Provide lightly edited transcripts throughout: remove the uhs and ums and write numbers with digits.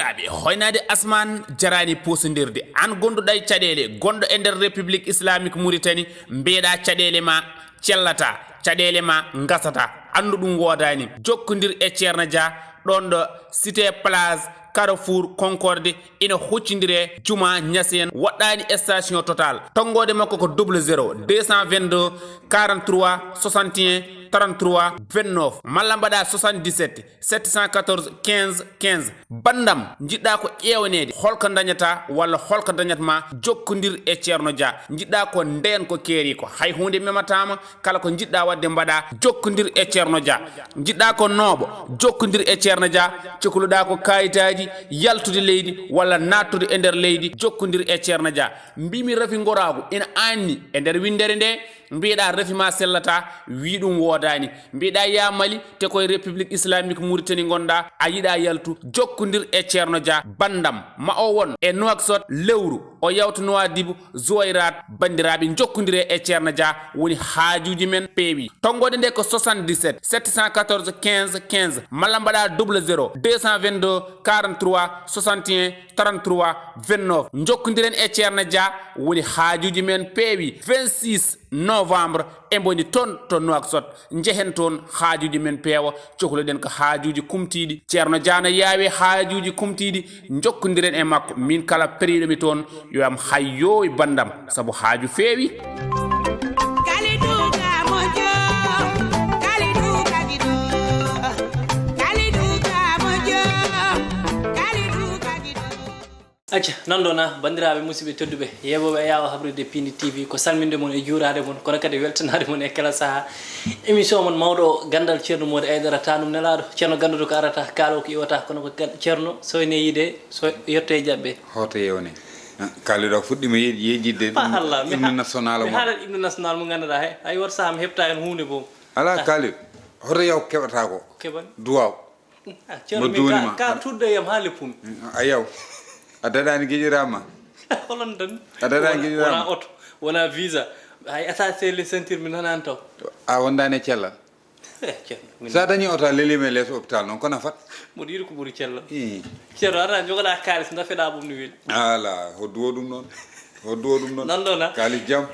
bandiraɓe hoynade asman jarani posodirde an gonduɗa e caɗele gonɗo e nder république islamique mauritanie mbeeɗa caɗele ma cellata caɗele ma gasata andu ɗum wodani jokkodir e Thierno Dia ɗon ɗo cité place Carrefour Concorde ina huccidire juma ñasen waɗɗani station total tongode makko ko 00 222 43 61 33 29 malla mbaɗa 77 714 15 15 bandam jiɗɗa ko ƴewnede holko dañata walla holko dañatma jokkodir e Thierno Dia jiɗɗa ko nden ko keeri ko hay hunde mematama kala ko jiɗɗa wadde mbaɗa jokkodir e Thierno Dia jiɗɗa ko nooɓo jokkodir e Thierno Dia cohluɗa ko kayitaji yaltude leydi walla nattude e nder leydi jokkodir e Thierno Dia mbimi rafi goragu ina anni e nder windere nde mbiɗa rafi ma sellata wi ɗum wodani mbiɗa ya Mali te koye république islamique Mauritanie gonɗa a yiɗa yaltu jokkodir e Thierno Dia bandam ma o won e Nouakchott lewru o yawta Nouadhibou Zouairat bandiraɓe jokkodire e Thierno Dia woni haajuji men peewi tongode nde ko 77 714 15 15 malla mbaɗa 00 222 43 61 33 29 jokkodiren e Thierno Dia woni haajuji men peewi 26 novembre e boni ton to Nouakchott jehen toon haajuji men peewa cohluɗen ko haajuji kumtiɗi Thierno Dia no yaawi haajuji kumtiɗi jokkodiren e makko min kala periɗomi toon yo am hayyo e bandam saabu haaju feewi acca nandona bandiraɓe musidɓe tedduɓe yeɓoɓe e yawa habride Piindi TV ko salminde mon e juurade mon kono kadi weltanade mon e kala saaha émission mon mawɗo Ganndal Thierno Mody Aidara tanum nelaɗo ceerno ganduɗo ko arata kaalo ko iwata kono ko ceerno soyne yiide so yetto e jaɓɓe hoto yewne kaaliɗo fuɗɗima yejidde hymne national mi haalat hymne national mo ganduɗa he hay wot saaha mi heɓta hen hunde boom ala kaalid hoto yaw keɓata ko keɓan duwaw ceerno mi ka tudde yam ha leppumi a yaw a daɗani gueƴirama holon tan a daɗani gueƴirama wona auto wona visa hay attaché les ceinture min hanani taw a wondani e cellal sa dañi auto a lelima e less hôpital noon kono fat mboɗo yiɗi ko ɓuuri cellal ceerno ata jogoɗa kalis dafeɗa ɓum no weeli ala ho duwo ɗum noon ho duwo ɗum noon nandona kalis jaam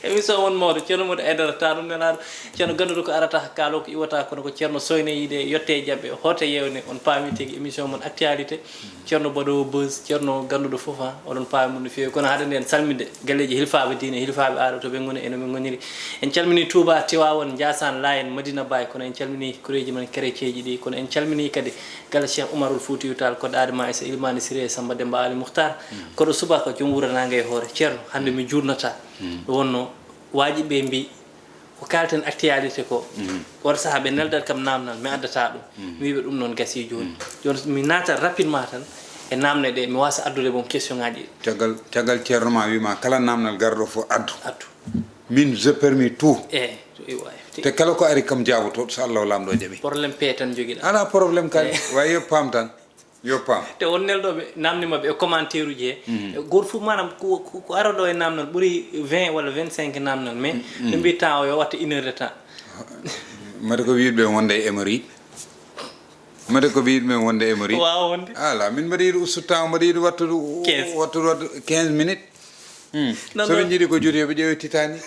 émission won mawɗo ceerno Mody Aidara tanum nelaɗo ceerno ganduɗo ko arata kaalo ko iwata kono ko ceerno soyne yiide yette e jaɓɓe hoto yewne on paami tigui émission mon actualité ceerno mbaɗowo bus ceerno ganduɗo foof oɗon paami mum no fewi kono haɗa nden salminde galleji hilfaɓe diine hilfaɓe aɗa to ɓe goni eno ɓe goniri en calmini Touba Tiwawon Ndiassane Layen Madina Baye kono en calmini kureji men kérétieji ɗi kono en calmini kadi gala Cheikh Oumarul Foutiyou Tall koɗo adama e so Ilmani Siré Samba Demba Ali Mouhtar koɗo subaka joom wuura nangue e hoore ceerno hande mi jurnata wonno waji ɓe mbi ko kalten actualité ko won saaha ɓe neldat kam namdal mi addata ɗum mi wiɓe ɗum noon gasi joni joni mi naata rapidement tan e namne ɗe mi wasa addude boom question ngaji caggal ceerno ma wima kala namdal garɗo fo addu min je permis tout te kala ko ari kam jaaboto so Allah lamɗo jaɓi probléme pe tan joguiɗa ala probléme kadi way yo paam tan yo paam te won nelɗoɓe namdimaɓe e commentaire uji he goto fof manam ko araɗo e namdal ɓuuri 20 walla 25 namdal mais ɓe mbi temps o yo watta 1 heure de temps mbaɗa ko wiɗɓe wonde e émoride mbaɗa ko wiɗɓe wonde e émoride wawa wonde ala min mbaɗa yiɗi ustu temps mbaɗa yiɗi wattude 15 minutes soɓe jiiɗi ko joti yoɓe ƴeewe Titanic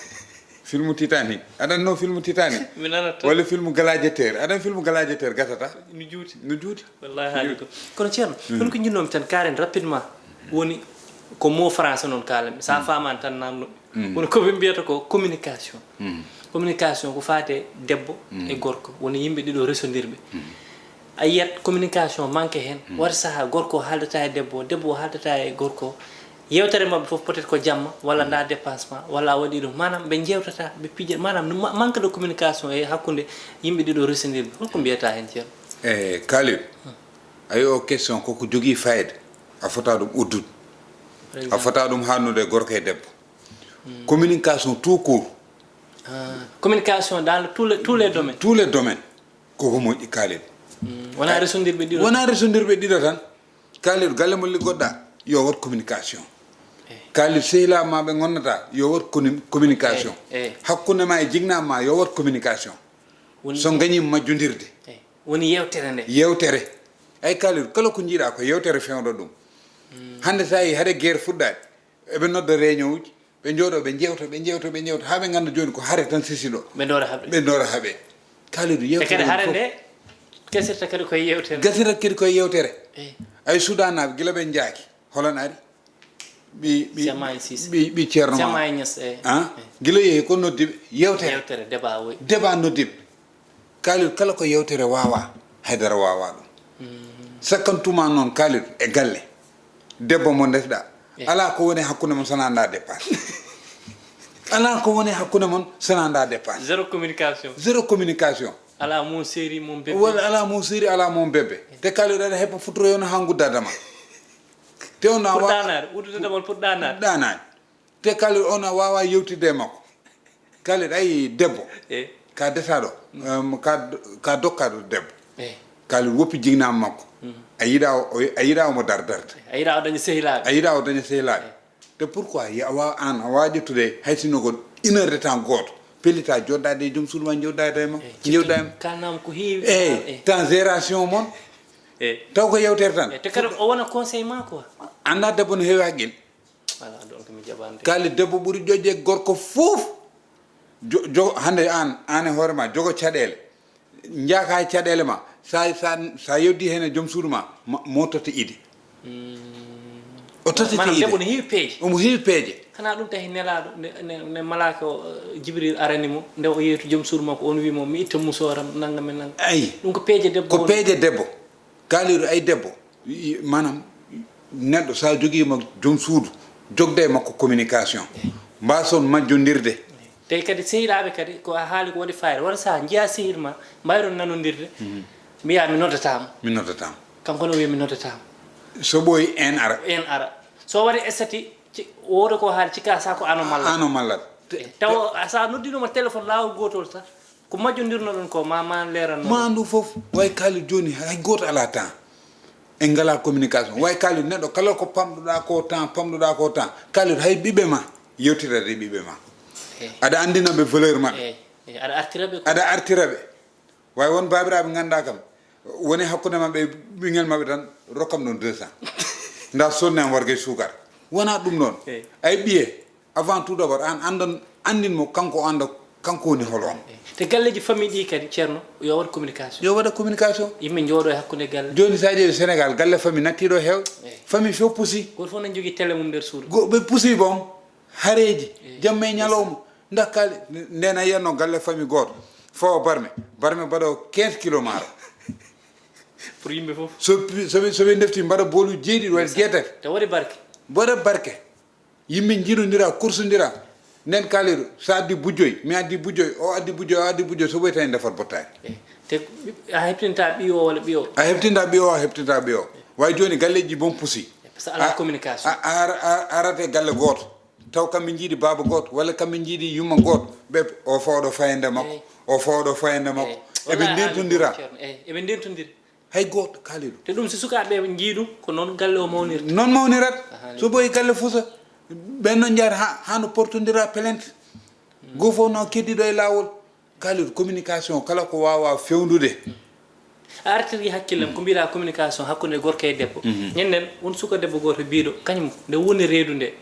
film Titanic aɗan no film Titanic mi nanata walla film gladiateur aɗan film gladiateur gasata no juuti no juuti wallahi haali ko kono ceerno ɗum ko jinnomi tan karen rapidement woni ko mot français noon kalanmi sa famani tan namno woni koɓe mbiyata ko communication communication ko fate debbo e gorko woni yimɓe ɗiɗo resondirɓe a yiyat communication manque hen wata saaha gorko haaldata e debbo debbo haaldata e gorko yewtere mabɓe fof peut être ko jamma walla nda dépassement walla a waɗi ɗum manam ɓe jewtata ɓe pija manam manque de communication e hakkude yimɓe ɗiɗo resondirɓe holko mbiyata hen ceerno e Kalib ayi o question koko jogui fayida a fota ɗum uddude a fota ɗum hannude gorko e debbo communication tout court communication dans tous les domaines koko moƴƴi Kalib wona resondirɓe ɗiɗo wona resondirɓe ɗiɗo tan Kalib galle mo liggoɗɗa yo wat communication Kalib sehilaɓe ɓe gonnata yo wat communication hakkude ma e jignama ma yo wat communication so gañima majjodirde woni yewtere nde yewtere ay kaliru kala ko jiiɗa ko yewtere fewɗo ɗum hande sa yi haade guerre fuɗɗade eɓe nodda réunion uji ɓe jooɗo ɓe jewta ha ɓe ganda joni ko haare tan sisiɗo ɓe doora haaɓe kaliru yewtere haare nde gasirta kadi koye yewtere gasirta kadi koye yewtere ay sudanaɓe gila ɓe jaaki holon ari ɓi ceerno gila yeehi ko noddiɓe yewtere débat noddiɓe kaliru kala ko yewtere wawa haydara wawa ɗum sakkantuma noon kaliru e galle debbo mo ndesɗa ala ko woni hakkude mon sananda dépasse ala ko woni hakkude mon sananda dépasse zéro communication ala mon séri mon bébé wala ala mon séri ala mon bébé te kaliru aɗa heɓa futoroyono ha guddadama te on ɗanade te kaliru on a wawa yewtide makko kaliru ayi debbo ka desaɗo ka dokkaɗo debbo kaliru woppi jignama makko a yiɗa omo dardarde a yiɗa o daña sehilaɓe te pourquoi a wawa ƴettude hay sinno ko 1 heure de temps goto pellita joɗɗade e joom suudu ma jewɗade e makko jewɗama kalnama ko heewi eyyi temps gération moon taw ko yewtere tan te kadi o wona conseil ma quoi anda debbo no heewi haqqille voilà donc mi jaɓande kali debbo ɓuuri ƴoƴƴe gorko fof hande an e hoorema jogo caɗele jaaka e caɗele ma sa yewdi hen e joom suudu ma mo totta ide o tottete ide debbo no heewi peeje omo heewi peeje hana ɗum tahi nelaɗo ne malaka o jibril arani mo nde o yeetu joom suudu makko on wimo mi itta musoram naggam e naggam ayi ɗum ko peeje debbo ko peeje debbo kaliru ay debbo manam neɗɗo sa joguima joom suudu jogde e makko communication mbason majjodirde te kadi sehilaɓe kadi ko a haali ko waɗi fayida wona sa jiiya sehil ma mbayron nanodirde mbiya mi noddatama kanko no wiya mi noddatama so ɓooyi en ara so waɗi estati woto ko haali cikka sa ko ano mallat taw sa noddinoma téléphone lawol gotol sa ko majjodirno ɗon ko ma leranno ma andu foof way kaali joni hay goto ala temps en ngala communication way kaali neɗɗo kala ko pamɗuɗa ko temps kaaliɗo hay ɓiɓɓe ma yewtirade ɓiɓɓe ma aɗa andinaɓe valeur maɓɓe aɗa artiraɓe way won babiraɓe ganda kam woni hakkude maɓɓe ɓinguel maɓɓe tan rokkam ɗon 200 nda sonni am wargue sukar wona ɗum noon ay ɓiye avant tout d'abord an andinmo kanko anda kanko woni hol on te galleji famille ɗi kadi ceerno yo waɗ communication yimɓe jooɗo e hakkude galle joni sa ƴeewi sénégal galle famille nattiɗo hewɓe famille fof puusi goto fof ne jogui télé mum nder suudu ɓe puusi bon hareji jamma e ñalawma dakkali nden a yiyatno galle famille goto fawa barme mbaɗa 15 kilo maaro pour yimɓe fof soɓe defti mbaɗa boolu jeeɗiɗi waɗa jeetati te waɗi barke mbaɗa barke yimɓe jiɗodira kursodira nden kaaliɗo sa addi bujjoy mi addi bujjoy o addi bujjoy so ɓoyta en defat bottani te a heɓtinta ɓiyo walla ɓiyo a heɓtinta ɓiyo way joni galleji bon puusi par ce que ala communication arate galle goto taw kamɓe jiiɗi baaba goto walla kamɓe jiiɗi yumma goto ɓe o fawɗo fayinde makko eɓe ndentodira hay goto kaaliɗo te ɗum so sukaɓe jiiɗum ko noon galle o mawnirta noon mawnirat so ɓoyi galle fuusa ɓen noon jaari hano portodira plainte goo fof no keddiɗo e lawol kaaliɗo communication kala ko wawa fewnude a artiri hakkillam ko mbiɗa communication hakkude gorko e debbo ñanden won suka debbo goto biiɗo kañum nde woni reedu nde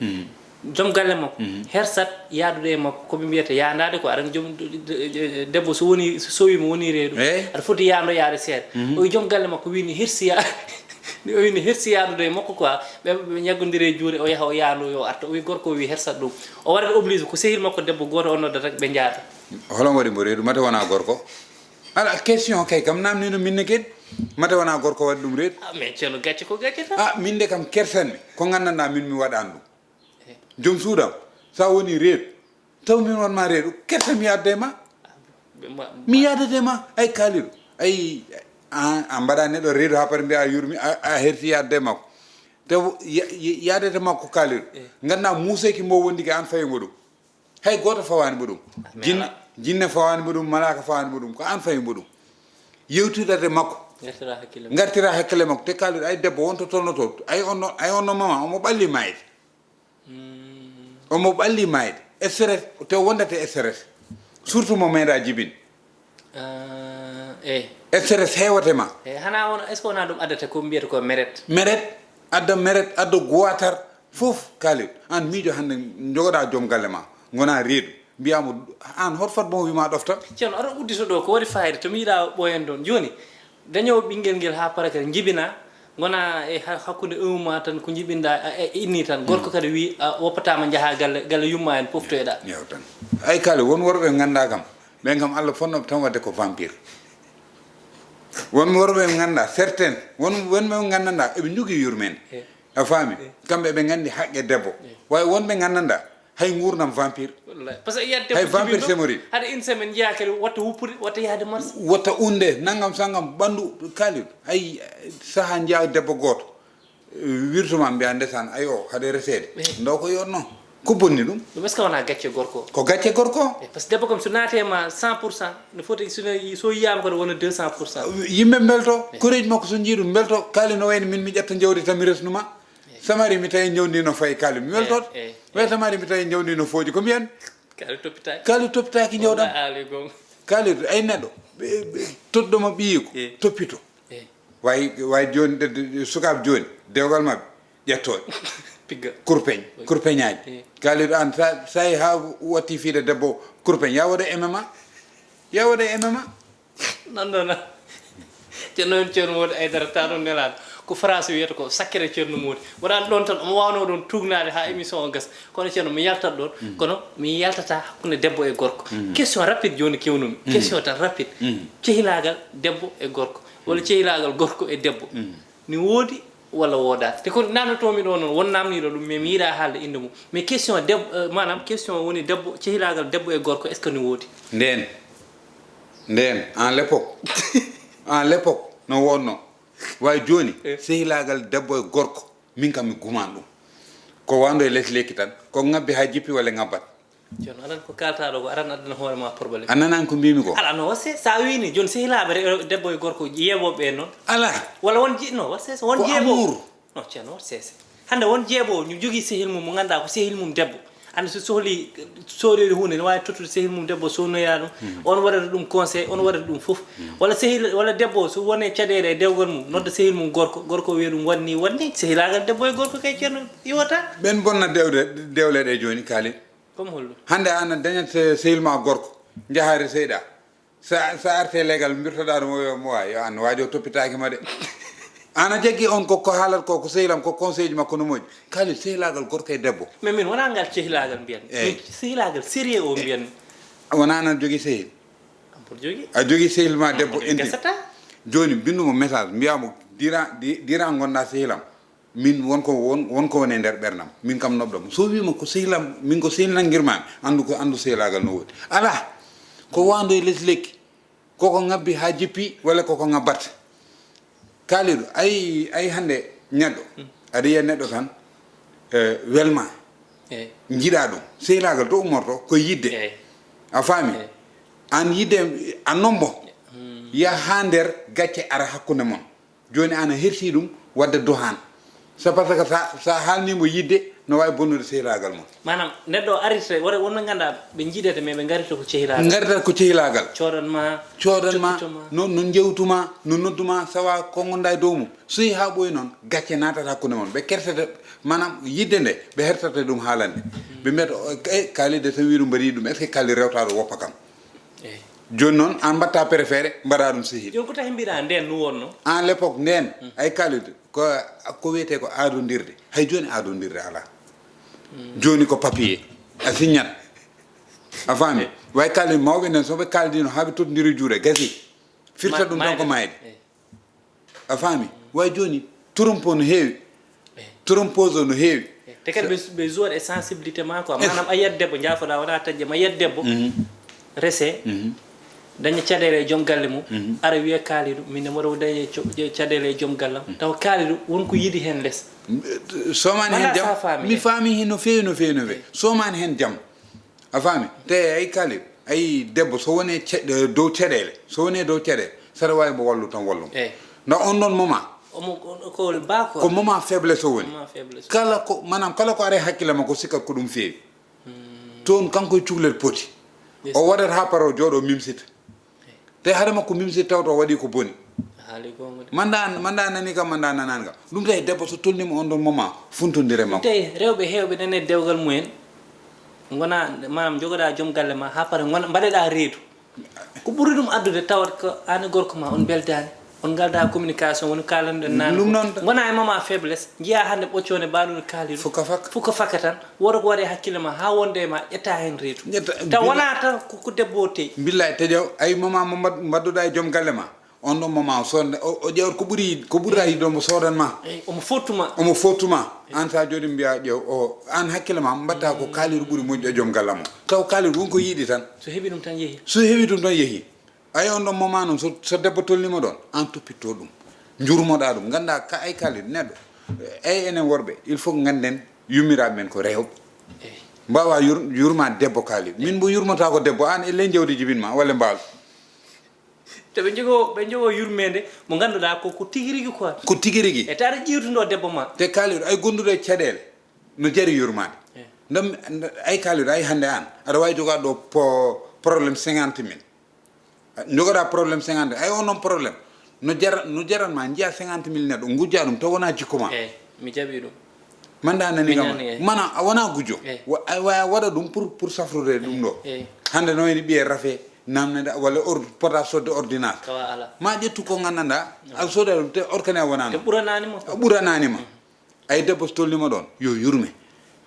joom galle makko hersat yaadude e makko koɓe mbiyata yandade ko aɗa joom debbo so sowima woni reedu aɗa foti yando yaade seeɗa o joom galle makko wini hersi yaadude e makko quoi ɓe ñaggodiri e juuɗe o yaha o yaandu yo arta o wi gorko o wi hersat ɗum o waɗat oblige ko sehil makko debbo goto o noddata ɓe jaada holon waɗi mo reedu mate wona gorko ala question kay kam namnino minne kedi mate wona gorko waɗi ɗum reedu mais ceerno gacce ko gacce tan min de kam kersanmi ko gandanɗa min mi waɗani ɗum joom suudam sa woni reedu taw min wonma reedu kersa mi yadde ma mi yadete ma ay kaaliɗo ay a mbaɗa neɗɗo reedu ha pare mbiya a yurmi a herti yadde makko te yadete makko kaaliɗo ganduɗa muuseki mo wondiki an fayi mo ɗum hay goto fawani mo ɗum jinne fawani mo ɗum malaka fawani mo ɗum ko an fayi mo ɗum yewtidade makko gartira hakkille makko te kaaliɗo ay debbo wonto tolnoto ay onno mama omo ɓalli mayde stress te wondate stress surtout mo meeɗa jibin stress hewatema hana on est ce qu'on a dum adata ko mbiyata ko meret adda gowatar fof kalit an miijo hande jogoɗa joom galle ma gona reedu mbiyamo an hot fat bon wima ɗofta ceerno aɗa uddito ɗo ko waɗi fayida to mi yiiɗa ɓoyen ɗon joni dañowo ɓinguel nguel ha para kadi jibina gona e hakkude 1 mois tan ko jibinɗa inni tan gorko kadi wi woppatama jaaha galle yumma en poftoyɗa yew tan ay kaali won worɓe ganda kam ɓen kam Allah fonnoɓe tan wadde ko vampire won worɓe ganda certaine wonɓe gandanda eɓe jogui yurmene a faami kamɓe ɓe gandi haqqe debbo way wonɓe gandanda hay gurdam vampire par ce que yiyat hay vampire semori haɗa une semaine jiya kadi watta wuppude watta yaade mars watta unde naggam sangam ɓandu kaaliɗo ay saaha jiya debbo goto wirtuma mbiya ndesan ayo haɗe resede ndaw ko yonno ko bonni ɗum est ce que wona gacce gorko ko gacce gorko par ce que debbo kam so naatema 100% ne foti so yiyama koɗo wona 200% yimɓe belto koreji makko so jiiɗum belto kaali no wayno min mi ƴetta jawdi tan mi resnuma samari mi tawi jawdino fayi kaali mi weltoto way samari mi tawi jawdino fooji ko mbiyan kaali toppitaki jawɗam kaali ay neɗɗo todɗoma ɓiyi ko toppito way joni sukaɓe joni dewgal mabɓe ƴettoɓe pigga kurpeñaji kaaliɗo an sa yi ha watti fiide debbo kurpeñ ya waɗa MMA non ceerno ceerno Mody Aidara taɗon nelaɗo ko France wiyata ko sakkere ceerno Mody waɗani ɗon tan omo wawno ɗon tugnade ha émission o gasa kono ceerno mi yaltat ɗon kono mi yaltata hakkude debbo e gorko question rapide joni kewnumi question tan rapide cehilagal debbo e gorko walla cehilagal gorko e debbo ni woodi walla woodata te ko namdotomi ɗo noon won namniɗo ɗum mais mi yiiɗa haalde inde mum mais question debbo manam question woni debbo cehilagal debbo e gorko est ce que ni woodi nden en l'époque no wonno way joni sehilagal debbo e gorko min kam mi guman ɗum ko wando e less lekki tan ko ngabbi ha jippi walla ngabbat ceerno aɗan ko kaltaɗo ko aɗan addana hoorema probléme a nanani ko mbimi ko ala no wasse sa wini joni sehilaɓe debbo e gorko yeeɓoɓe noon ala walla won no wasse won jeeɓo non ceerno wat sese hande won jeeɓo ñu jogui sehil mum mo ganduɗa ko sehil mum debbo ande so sohli soorede hunde ne wawi tottude sehil mum debbo sownoya ɗum on waɗata ɗum conseil on waɗata ɗum foof walla sehil walla debbo so wone caɗele e dewgal mum nodda sehil mum gorko wiya ɗum wanni sehilagal debbo e gorko kay ceerno iwata ɓen bonna dewleɗe joni kaali comme holɗum hande an dañat sehil ma gorko jahare seyɗa sa arte légal mbirtoɗa ɗum mo wa yo an waji o toppitaki ma de ana jaggi on ko haalata ko sehilam ko conseil ji makko no moƴƴi kaali sehilagal gorko e debbo mais min wona ngal cehilagal mbiyan sehilagal sérieux o mbiyan wona an jogui sehil ampor jogui a jogui sehil ma debbo intime joni bindumo message mbiyamo dira gonɗa sehilam min wonko woni nder ɓernam min kam noɓɗam so wima ko sehilam min ko sehil nanguirmami andu sehilagal no woodi ala ko wando e less lekki koko ngabbi ha jippi walla koko ngabbat kaaliɗo ay hande neɗɗo aɗa yiya neɗɗo tan welma jiiɗa ɗum sehilagal to ummorto ko yidde a faami an yidde a nombo ya ha nder gacce ara hakkude mon joni an a hersi ɗum wadde duhan c'est parce que sa haalnimo yidde no wawi bonnude sehilagal mon manam neɗɗo arite wonɓe ganduɗa ɓe jiidete mais ɓe garita ko cehilagal garitata ko cehilagal coɗanma no jewtuma no nodduma sawa kongonda e dow mum so yi ha ɓoyi noon gacce natata hakkude mon ɓe kertata manam yidde nde ɓe hertata ɗum haalande ɓe mbiyata kaalide tan wi ɗum mbaɗi ɗum est ce que kaali rewtaɗo woppa kam joni noon an mbatta préféré mbaɗa ɗum sehil joni ko tahi mbiɗa nden no wonno en l'époque nden ay kaalide ko wiyete ko aadodirde hay joni aadodirde ala joni ko papier a signat a faami way kaldi mawɓe nden soɓe kaldino haaɓe tottodiri juuɗe gasi firta ɗum tan ko mayde a faami way joni trompo no heewi trompose o no heewi te kadi ɓe jouat e sensibilité ma quoi manam a yiyat debbo jaafoɗa wona taƴƴe ma yiyat debbo rese daña caɗele e joom galle mum ara wiya kaaliɗo min mbaɗa dañe caɗele e joom gallam taw kaaliɗo wonko yiiɗi hen less somani hen jaam mi faami hen no feewi somani hen jaam a faami te ay kaaliɗo ay debbo so woni dow caɗele saɗa wawi mo wallu tan wallum nda on ɗon moment ko moment faiblesse o woni kala ko ara hakkillema ko sikkat ko ɗum feewi toon kanko e cukalel poti o waɗata ha para o jooɗo mimsita te haade makko mimsi tawto waɗi ko boni haali gonga manda nani kam manda nanani kam ɗum tawi debbo so tolnima on ɗon moment funtodire makko tawi rewɓe heewɓe nane dewgal mumen gona manam jogoɗa joom galle ma ha pare gona mbaɗeɗa reedu ko ɓuri ɗum addude tawat ko an e gorko ma on beldani on galda communication woni kalanɗen nane ɗum noon gona e mama faiblesse jiya hande ɓoccone mbaɗude kaaliɗum fuka fakka tan woto ko waɗe hakkille ma ha wonde ma ƴetta hen reedu taw wona tan ko debbo o teyi billahi teƴaw ay moment mo mbadduɗa e joom galle ma on ɗon moment sonde o ƴewat ko ɓuura yiɗomo sodanma omo fottuma an sa joni mbiya ƴew o an hakkille ma mbatta ko kaaliru ɓuuri moƴƴo e joom galla mo taw kaaliru wonko yiiɗi tan so heeɓi ɗum tan yeehi ay on ɗon moment noon so debbo tolnima ɗon an toppitto ɗum jurmoɗa ɗum ganda ay kaaliru neɗɗo ay enen worɓe il faut ganden yummiraɓe men ko rewɓe mbawa yurma debbo kaaliru min mbo yurmata ko debbo an e ley jawdi jibinma walla mbaawi te ɓe jogo yurmede mo ganduɗa ko tigi rigui quoi ko tigi rigui e taɗa ƴiwtuno debbo ma te kaaliru ay gonduɗo e caɗele no jari yurmade ndem ay kaaliru ay hande an aɗa wawi jogaɗo ɗo probléme 50 000 jogoɗa probléme 50 ay on noon probléme no jaranma jiiya 50 000 neɗɗo gujja ɗum taw wona jikko ma mi jaɓi ɗum manda nani kam mana a wona gujjo waɗa ɗum pour safrude ɗum ɗo hande no wayni ɓiye rafe namnede walla pota sodde ordonnance ma ƴettu ko gandanɗa a sooda ɗum te orkane a wonano ɓurananima ay debbo so tolnima ɗon yo yurme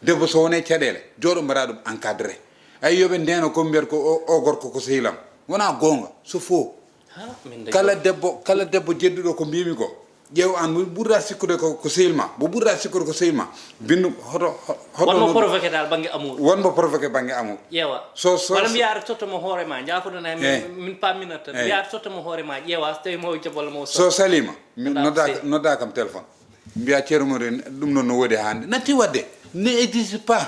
debbo so wone caɗele jooɗo mbaɗa ɗum encadré ay yoɓe ndeno ko mbiyata ko o gorko ko sehilam wona gonga so faux kala debbo jedduɗo ko mbimi ko ƴeew an ɓurɗa sikkude ko sehilma bo ɓurɗa sikkude ko sehilma bindu wonmo provoqué dal banggue amour wonmo provoqué banggue amour ƴeewa walla mbiya aɗa tottamo hoorema jafoɗona min pamminat tan mbiya aɗa tottamo hoorema ƴeewa so tawi mo jab walla mo so salima nodda kam téléphone mbiya ceerno Mody ɗum noon no woodi hande natti wadde ne existe pas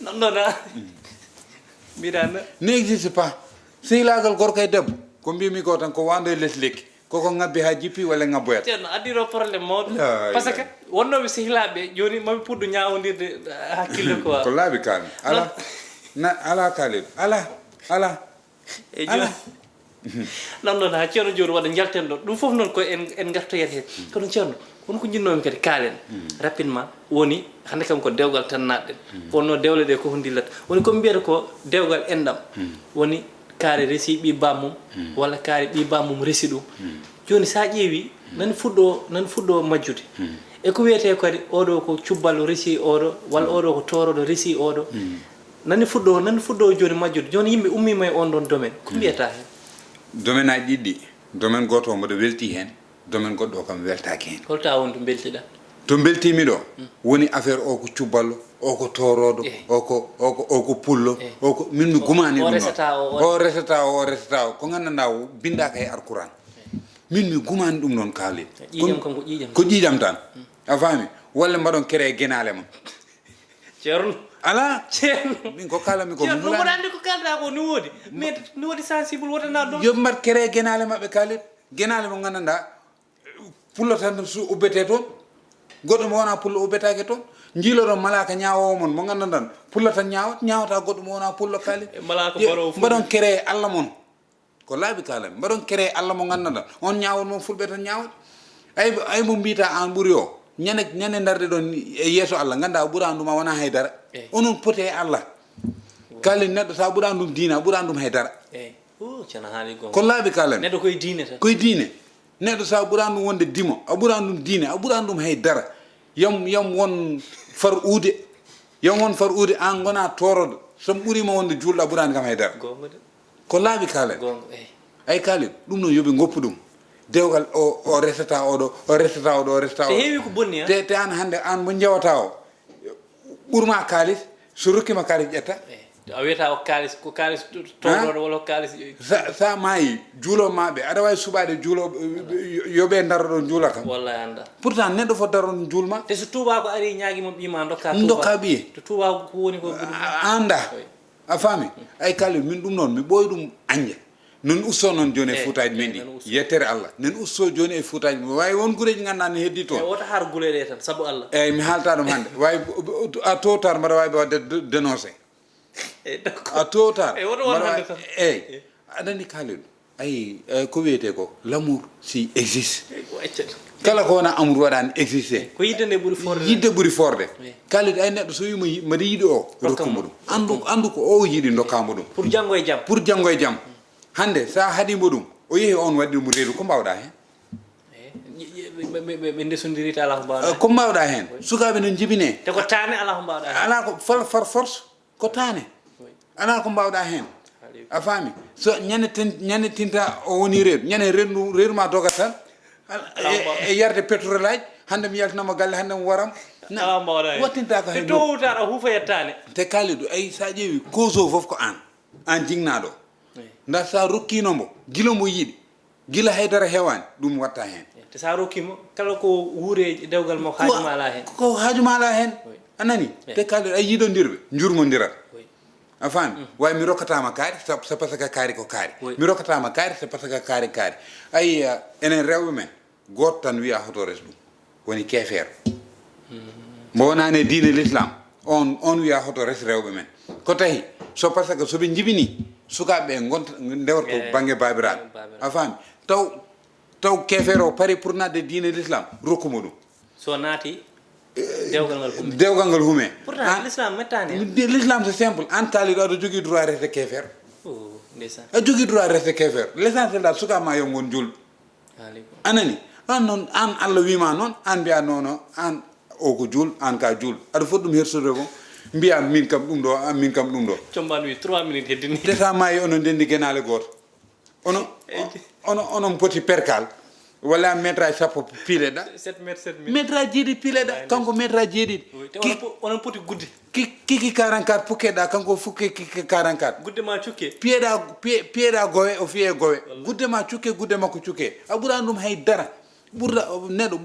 nonɗona mbiɗa ne existe pas sehilagal gorko e debbo ko mbimi ko tan ko wando e less lekki koko ngabbi ha jippi walla ngabboyat ceerno addiro probléme mawɗo par ce que wonnoɓe sehilaɓe joni mami puɗɗo ñawodirde hakkille quoi ko laaɓi kalmi ala kaalid ala e joni non noon ha ceerno joni waɗa jalten ɗo ɗum foof noon ko en gartoyat hen kono ceerno won ko jinnomi kadi kaalen rapidement woni hande kam ko dewgal tan natɗen wonno dewle ɗe koko dillata woni komi mbiyata ko dewgal enɗam woni kaari resi ɓi bammum walla kaari ɓi bammum resi ɗum joni sa ƴeewi nani fuɗɗo majjude e ko wiyete kadi oɗo ko cubbalo resi oɗo walla oɗo ko toroɗo resi oɗo nani fuɗɗo joni majjude joni yimɓe ummima e on ɗon domaine ko mbiyata hen domaine aji ɗiɗɗi domaine goto o mboɗo welti hen domaine goɗɗo o kam weltaki hen holta won to beltiɗa to beltimi ɗo woni affaire o ko cubballo o ko toroɗo o ko pullo o ko min mi gumani ɗum o resata o ko gandanɗa bindaka e alquran min mi gumani ɗum noon kaali ko ƴiƴam tan a faami walla mbaɗon kere guenale ma ceerno ala ceerno min ko kalami ko ceerno ɗum andi ko kalɗa ko ni woodi mais ni waɗi sensible wotana ɗon yo mbat kere guenale mabɓe kaalit guenale mo gandanɗa pullo tan su ubbete toon goɗɗo mo wona pullo ubbetake toon jiiloɗon malaka ñawowo mon mo gandanɗan pulla tan ñawata goɗɗo mo wona pullo kaali mbaɗon kere Allah mon ko laaɓi kalami mbaɗon kere Allah mo gandanɗan on ñawol mon fulɓe tan ñawat ay mo mbita an ɓuuri o ñande darde ɗon e yeeso Allah ganda a ɓuura ɗum a wona haydara onon pote e Allah kaali neɗɗo sa ɓuura ɗum diina a ɓuura ɗum haydara ko laaɓi kalami neɗɗo koye diine tan koye diine neɗɗo sa ɓuura ɗum wonde dimo a ɓuura ɗum diine a ɓuura ɗum haydara yam won far uude an gona toroɗo somi ɓuurima wonde julɗo a ɓuurani kam haydara ko laaɓi kaalen ay kaali ɗum noon yooɓe goppu ɗum dewgal o resata oɗo heewi ko bonni te an hande an mo jewata o ɓuurma kaalis so rokkima kaalis ƴetta a wiyata ko kaalis toroɗo walla ko kaalis sa maayi juuloɓe maɓe aɗa wawi suɓade juuloɓe yoɓe daroɗon juula kam wallahi anda pourtant neɗɗo fo daron juulma te so tuuba ko ari ñaguimo ɓima dokka ɓiye to tuuba ko woni ko anda a faami ay kaali min ɗum noon mi ɓooyi ɗum anje non usto noon joni e fuutaji men ɗi yettere Allah nen usto joni e fuutaji men wawi won guureji ganduɗa ne heddi toon woto har guule ɗe tan saabu Allah eyyi mi haalta ɗum hande wawi a towtar mbaɗa wawi wadde dénoncé a towtar eyyi aɗa andi kaali ɗum ay ko wiyete ko l'amour si existe kala ko wona amour waɗani existé ko yidde ɓuri forde yidde ɓuri forde kalide ay neɗɗo so wima mbaɗa yiiɗi o rokkamo ɗum andu ko o yiiɗi dokkamo ɗum pour janggo e jaam hande sa haɗimo ɗum o yeehi on waɗimo reedu ko mbawɗa hen ɓe ndesondirita ala ko mbawɗa ko mbawɗa hen sukaɓe no jibine te ko tane ala ko mbawɗa hen ala ko far force ko tane ala ko mbawɗa hen a faami so ñande tinta o woni reedu ñande reedu ma dogat tan e yarde pétrole aji hande mi yaltinama galle hande mi waram ala mbawɗa hen wattinta ko hen to wutaɗa huufa yettane te kalidu ay sa ƴeewi cause o foof ko an jignaɗo nda sa rokkinomo gila mo yiiɗi gila haydara hewani ɗum watta hen te sa rokkimo kala ko wuure dewgal mo haajuma ala hen ko haajuma ala hen anani te kalidu ay yiiɗodirɓe jurmodirat a faami way mi rokkatama kaari c'est parce que kaari ko kaari mi rokkatama kaari c'est parce que kaari kaari ay enen rewɓe men goto tan wiya hoto res ɗum woni keefeero mo wonani diine l'islam on wiya hoto res rewɓe men ko tahi so par ce que soɓe jibini sukaɓeɓe gonta ndewata ko banggue babiraɓe a faami taw keefeero o paari pour nadde diine l'islam rokkuma ɗum so naati dewgal ngal hume pourtant l'islam mettani l'islam c'est simple an kaaliɗo aɗa jogui droit reste keefeero a jogui droit reste keefeero l'essentiel dal sukama yo gon julɓe anani on noon an Allah wima noon an mbiya nono an o ko juul an ka juul aɗa foti ɗum hersude ko mbiya min kam ɗum ɗo min kam ɗum ɗo comban wi 3 minutes heddini desa mayi onon ndendi guenale goto onon poti perkal walla métrage sappo piileɗa 7 mètres métrage jeeɗiɗi piileɗa kanko métrage jeeɗiɗi onon poti gudde kiki 44 pukkeɗa kanko fukke kiki 44 gudde ma cukke piyeɗa gowe o fiye gowe gudde ma cukke gudde makko cukke a ɓuurani ɗum haydara ɓurɗa neɗɗo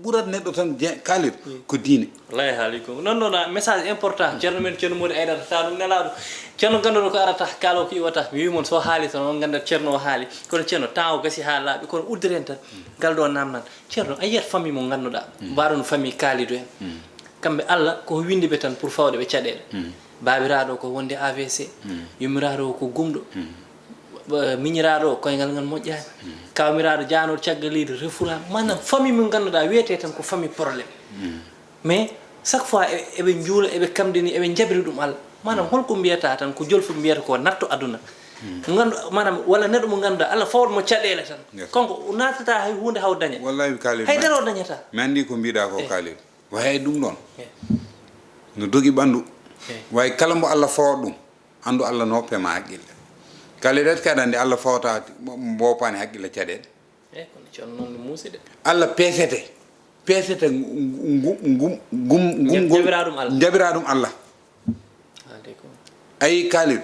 ɓurat neɗɗo tan kalir ko diine wallahi haali ko non noon message important ceerno men ceerno Mody Aidara ta ɗum nelaɗo ceerno ganduɗo ko arata kaalo ko iwata mi wimon so haali tan on gandat ceerno o haali kono ceerno temps o gasi ha laaɓi kono uddiren tan ngal ɗo namnan ceerno a yiyat famille mo ganduɗa mbaɗon famille kaalido en kamɓe Allah ko windiɓe tan pour fawde ɓe caɗele babiraɗo ko wonde AVC yummiraɗo ko gumɗo miñiraɗo koyngal ngal moƴƴani kawmiraɗo janoɗo caggalide refura manam famille mo ganduɗa wiyete tan ko famille probléme mais chaque fois eɓe juula eɓe kamdini eɓe jabri ɗum Allah manam holko mbiyata tan ko jolfo mbiyata ko natto aduna gandu manam walla neɗɗo mo ganduɗa Allah fawdmo caɗele tan konko natata hay hunde haw daña wallahi kaali haydara o dañata mi andi ko mbiɗa ko kaali way ɗum ɗon no dogi ɓandu way kala mbo Allah fawat ɗum andu Allah noppema haqqille kala det kaɗa andi Allah fawata mbopani haqqille caɗele kono ceerno noon no muuside Allah pesete jabira ɗum Allah ayi kalir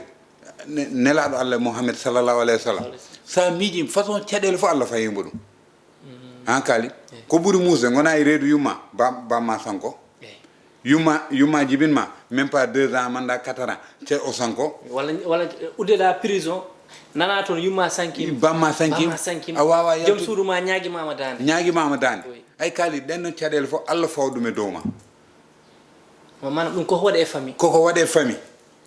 nelaɗo Allah Muhammad sallallahu alayhi wa sallam sa miiji façon caɗele fof Allah fayimo ɗum han kaali ko ɓuuri muusde gona e reedu yumma bamma sanko yumma jibinma même pas 2 ans manda 4 ans ce o sanko walla uddeɗa prison nana toon yumma sankim bamma sankim a wawa joom suudu ma ñaguimama dande ay kaali ɗen noon caɗele fof Allah faw ɗum e dow ma manam ɗum koko waɗe e famille koko waɗe e famille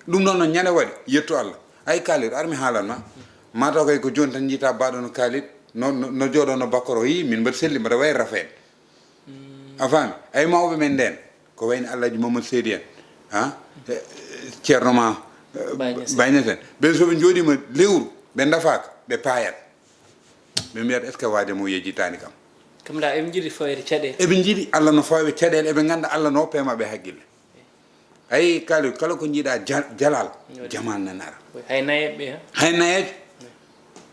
ɗum noon noon ñande waɗi yettu Allah ay kaalit armi haalanma mataw kay ko joni tan jiita baɗo no kaalit no jooɗo no bakkoro yi min mbaɗa selli mbaɗa wayi rafede a faami ay mawɓe men nden ko wayni Alhaji Mamadou Seydi en ceerno ma bayñeten ɓen soɓe jooɗima lewru ɓe dafaka ɓe payat ɓe mbiyat est ce que waaje mo yejjitani kam kam da eɓe jiiɗi fawede caɗele eɓe jiiɗi Allah no fawaɓe caɗele eɓe ganda Allah no pemaɓe haqqille ayi kaali kala ko jiiɗa jalal jamal nanara hay nayeɓe hay nayejo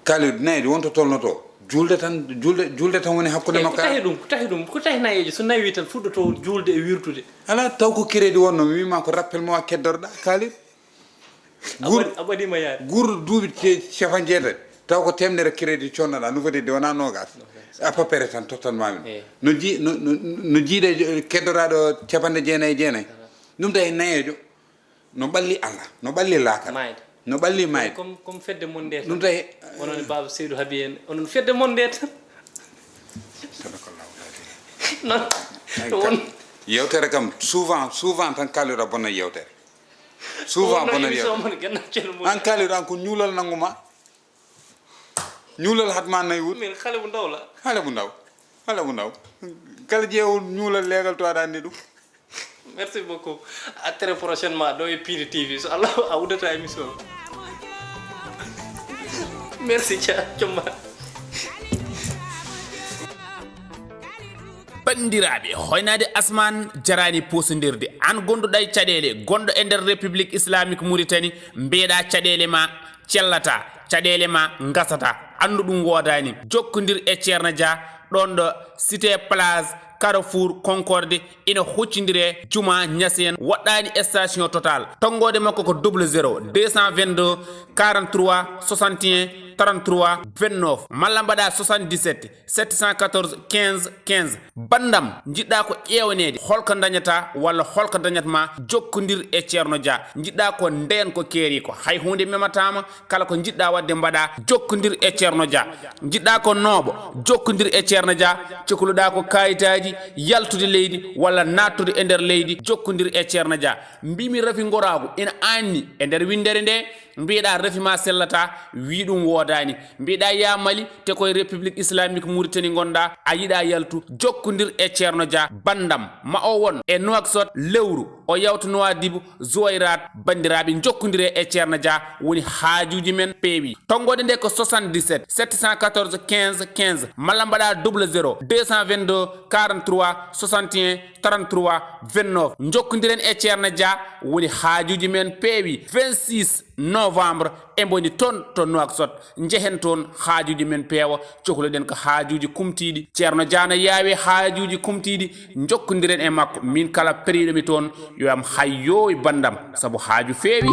kaali nayejo wonto tolnoto julde tan woni hakkude makko ko tahi nayejo so nawi tan fuɗɗoto julde e wirtude ala taw ko crédit wonno mi wima ko rappel mo keddorɗa kaali a waɗima yaade guurɗo duuɓi capan jeetati taw ko temnere crédit connoɗa nouveauté de wona nogas à peu près tan tottanmami no jiiɗe keddoraɗo capanɗe jeenayyi ɗum tawi nayejo no ɓalli Allah no ɓalli laakal no ɓalli mayde comme fedde mon nde ɗum tawi onon baba Seydou Habi en onon fedde mon nde tan non yewtere kam souvent tan kalliɗa bonna yewtere souvent bonna yewtere an kalliɗo an ko ñuulal nanguma ñuulal hatman nay wut min xale bu ndaw la xale bu ndaw kala jeewul ñuulal legal to aɗa andi ɗum merci beaucoup à très prochainement ɗo e Piindi TV so Allah a wuddata émission merci Comma bandiraɓe hoynade asman jarani posodirde an gonduɗa e caɗele gonɗo e nder république islamique mauritanie mbiyeɗa caɗele ma cellata caɗele ma gasata andu ɗum wodani jokkodir e Thierno Dia ɗon ɗo cité place Carrefour Concorde ina huccidire juma ñasen waɗɗani station total tongode makko ko 00 222 43 61 33 29 malla mbaɗa 77 714 15 15 bandam jiɗɗa ko ƴewnede holko dañata walla holko dañatma jokkodir e Thierno Dia jiɗɗa ko nden ko keeri ko hay hunde mematama kala ko jiɗɗa wadde mbaɗa jokkodir e Thierno Dia jiɗɗa ko nooɓo jokkodir e Thierno Dia cohluɗa ko kayitaji yaltude leydi walla nattude e nder leydi jokkodir e Thierno Dia mbimi Rafi Goragu ina anni e nder windere nde mbiɗa Rafi ma sellata wi ɗum wodani mbiɗa ya Mali te koye république islamique Mauritanie gonɗa a yiɗa yaltu jokkodir e Thierno Dia bandam ma o won e Nouakchott lewru o yawta Nouadhibou Zouairat bandiraɓe jokkodire e Thierno Dia woni haajuji men peewi tongode nde ko 77 714 15 15 malla mbaɗa 00 222 43 61 33 29 jokkodiren e Thierno Dia woni haajuji men peewi 26 novembre e boni ton to Nouakchott jehen toon haajuji men peewa cohluɗen ko haajuji kumtiɗi Thierno Dia no yaawi haajuji kumtiɗi jokkodiren e makko min kala periɗomi toon yo am hayyo e bandam saabu haaju feewi